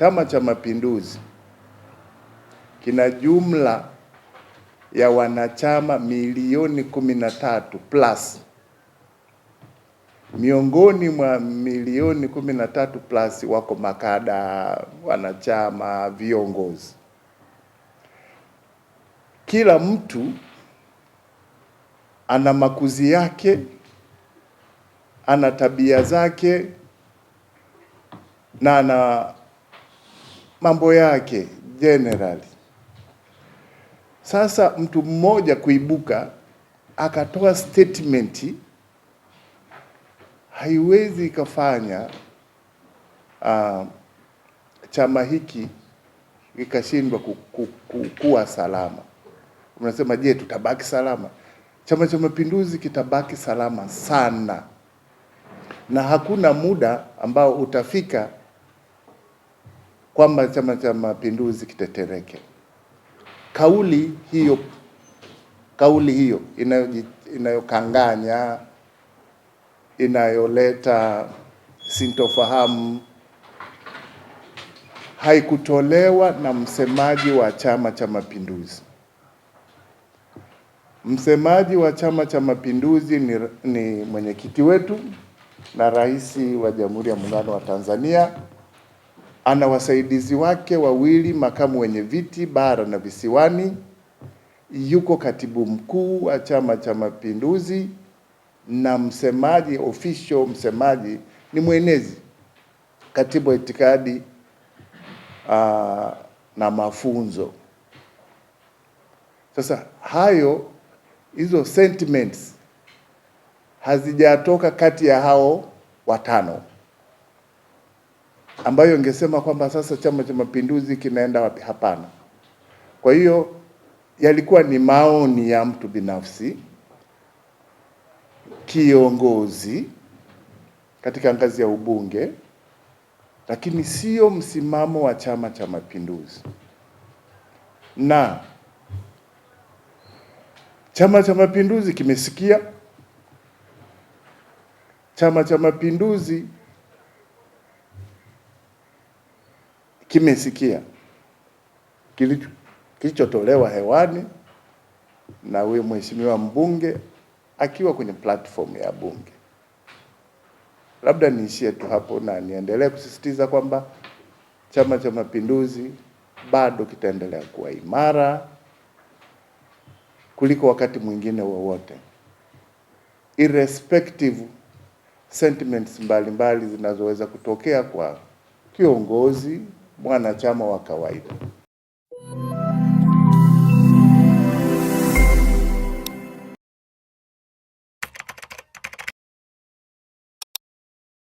Chama cha Mapinduzi kina jumla ya wanachama milioni 13 plus. Miongoni mwa milioni 13 plus wako makada, wanachama, viongozi. Kila mtu ana makuzi yake, ana tabia zake na ana mambo yake generally. Sasa mtu mmoja kuibuka akatoa statement haiwezi ikafanya chama hiki ikashindwa kuwa salama. Unasema, je, tutabaki salama? Chama cha Mapinduzi kitabaki salama sana, na hakuna muda ambao utafika kwamba Chama cha Mapinduzi kitetereke. Kauli hiyo inayokanganya, inayoleta sintofahamu haikutolewa na msemaji wa Chama cha Mapinduzi. Msemaji wa Chama cha Mapinduzi ni mwenyekiti wetu na Rais wa Jamhuri ya Muungano wa Tanzania. Ana wasaidizi wake wawili, makamu wenye viti bara na visiwani. Yuko katibu mkuu wa Chama cha Mapinduzi, na msemaji official, msemaji ni mwenezi, katibu wa itikadi na mafunzo. Sasa hizo sentiments hazijatoka kati ya hao watano, ambayo ingesema kwamba sasa Chama cha Mapinduzi kinaenda wapi. Hapana. Kwa hiyo yalikuwa ni maoni ya mtu binafsi, kiongozi katika ngazi ya ubunge, lakini sio msimamo wa Chama cha Mapinduzi. Na Chama cha Mapinduzi kimesikia, Chama cha Mapinduzi kimesikia kilichotolewa hewani na huyo mheshimiwa mbunge akiwa kwenye platform ya bunge. Labda niishie tu hapo na niendelee kusisitiza kwamba Chama cha Mapinduzi bado kitaendelea kuwa imara kuliko wakati mwingine wowote, irrespective sentiments mbalimbali zinazoweza kutokea kwa kiongozi, mwanachama wa kawaida.